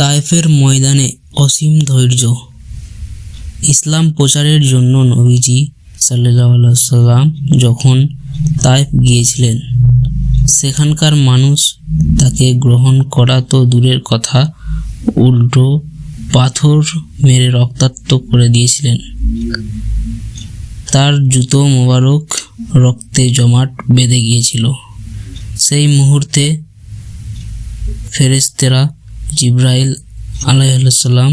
তায়েফের ময়দানে অসীম ধৈর্য। ইসলাম প্রচারের জন্য নবীজি সাল্লাল্লাহু আলাইহি ওয়াসাল্লাম যখন তায়েফ গিয়েছিলেন, সেখানকার মানুষ তাকে গ্রহণ করা তো দূরের কথা, উল্টো পাথর মেরে রক্তাক্ত করে দিয়েছিলেন। তার জুতো মোবারক রক্তে জমাট বেঁধে গিয়েছিল। সেই মুহূর্তে ফেরেশতারা জিবরাইল আলাইহিস সালাম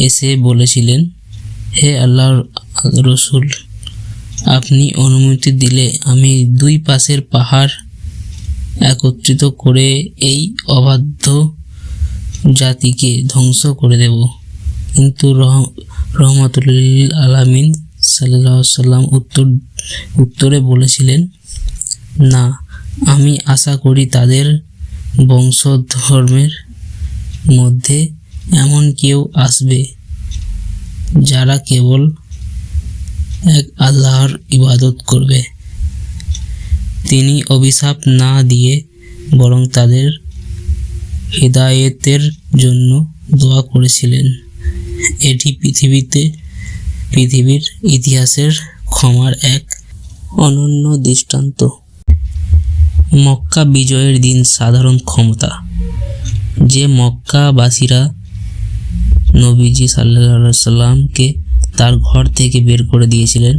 এসে বলেছিলেন, হে আল্লাহর রসূল, আপনি অনুমতি দিলে আমি দুই পাশের পাহাড় একত্রিত করে এই অবাধ্য জাতিকে ধ্বংস করে দেব। কিন্তু রহমাতুল লিল আলামিন সাল্লাল্লাহু আলাইহি ওয়াসাল্লাম উত্তরে বলেছিলেন, না, আমি আশা করি তাদের বংশধর্মের মধ্যে এমন কেউ আসবে যারা কেবল এক আল্লাহর ইবাদত করবে। তিনি অভিশাপ না দিয়ে বরং তাদের হিদায়াতের জন্য দোয়া করেছিলেন। এটি পৃথিবীর ইতিহাসের ক্ষমার এক অনন্য দৃষ্টান্ত। মক্কা বিজয়ের দিন সাধারণ ক্ষমতা, যে মক্কাবাসীরা নবীজি সাল্লাল্লাহু আলাইহি ওয়াসাল্লামকে তার ঘর থেকে বের করে দিয়েছিলেন,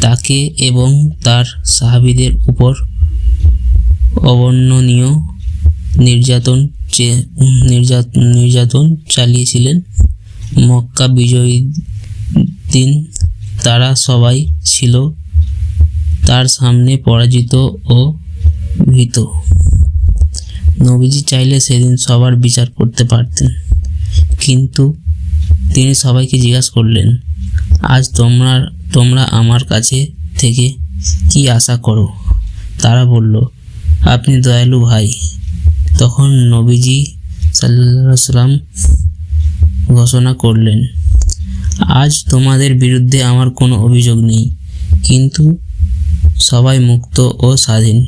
তাকে এবং তার সাহাবীদের উপর অবর্ণনীয় নির্যাতন চালিয়েছিলেন। মক্কা বিজয়ীর দিন তারা সবাই ছিল তার সামনে পরাজিত ও ভীত। নবীজি চাইলে সেদিন সবার বিচার করতে পারতেন, কিন্তু তিনি সবাইকে জিজ্ঞাসা করলেন, আজ তোমরা আমার কাছে থেকে কি আশা করো? তারা বলল, আপনি দয়ালু ভাই। তখন নবীজি সাল্লাল্লাহু আলাইহি ওয়াসাল্লাম ঘোষণা করলেন, আজ তোমাদের বিরুদ্ধে আমার কোনো অভিযোগ নেই, কিন্তু সবাই মুক্ত ও স্বাধীন।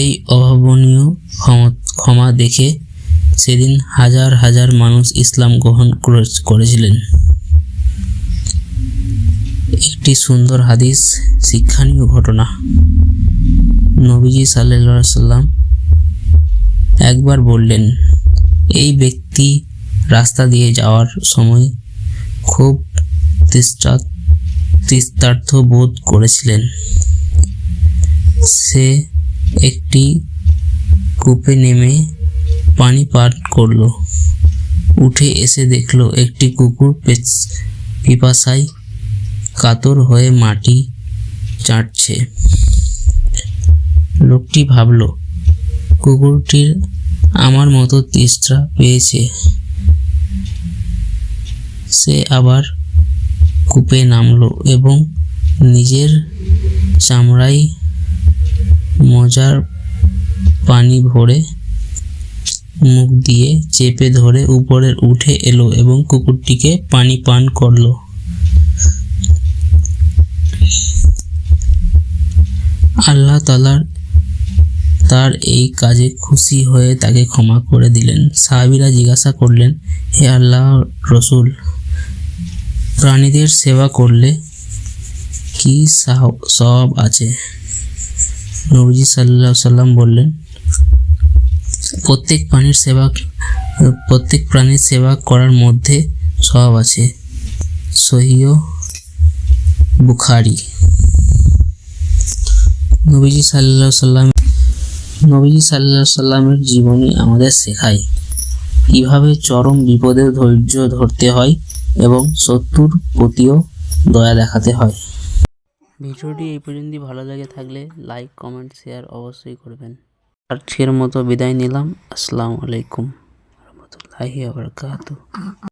এই অভাবনীয় ক্ষমা দেখে সেদিন হাজার হাজার মানুষ ইসলাম গ্রহণ করেছিলেন। একটি সুন্দর হাদিস, শিক্ষণীয় ঘটনা। নবীজি সাল্লাল্লাহু আলাইহি ওয়াসাল্লাম একবার বললেন, এই ব্যক্তি রাস্তা দিয়ে যাওয়ার সময় খুব তৃষ্ণার্ত বোধ করেছিলেন। সে একটি কূপে নেমে পানি পান করল। উঠে এসে দেখল একটি কুকুর পিপাসায় কাতর হয়ে মাটি চাটছে। লোকটি ভাবল, কুকুরটির আমার মতো তৃষ্ণা পেয়েছে। সে আবার কূপে নামল এবং নিজের চামড়ায় মজার পানি ভরে মুখ দিয়ে চেপে ধরে উপরে উঠে এলো এবং কুকুরটিকে পানি পান করল। আল্লাহ তাআলা তার এই কাজে খুশি হয়ে তাকে ক্ষমা করে দিলেন। সাহাবীরা জিজ্ঞাসা করলেন, হে আল্লাহর রাসূল, প্রাণীদের সেবা করলে কি সওয়াব আছে? নবীজি সাল্লাল্লাহু আলাইহি ওয়াসাল্লাম বললেন, প্রত্যেক প্রাণীর সেবা করার মধ্যে সওয়াব আছে। সহিহ বুখারী। নবীজি সাল্লাল্লাহু আলাইহি ওয়াসাল্লামের জীবনী আমাদের শেখায় কিভাবে চরম বিপদে ধৈর্য ধরতে হয় এবং শত্রুর প্রতিও দয়া দেখাতে হয়। ভিডিওটি এই পর্যন্তই ভালো লেগে থাকলে লাইক, কমেন্ট, শেয়ার অবশ্যই করবেন। আজকের মতো বিদায় নিলাম। আসসালামু আলাইকুম ওয়া রাহমাতুল্লাহি ওয়া বারাকাতুহু।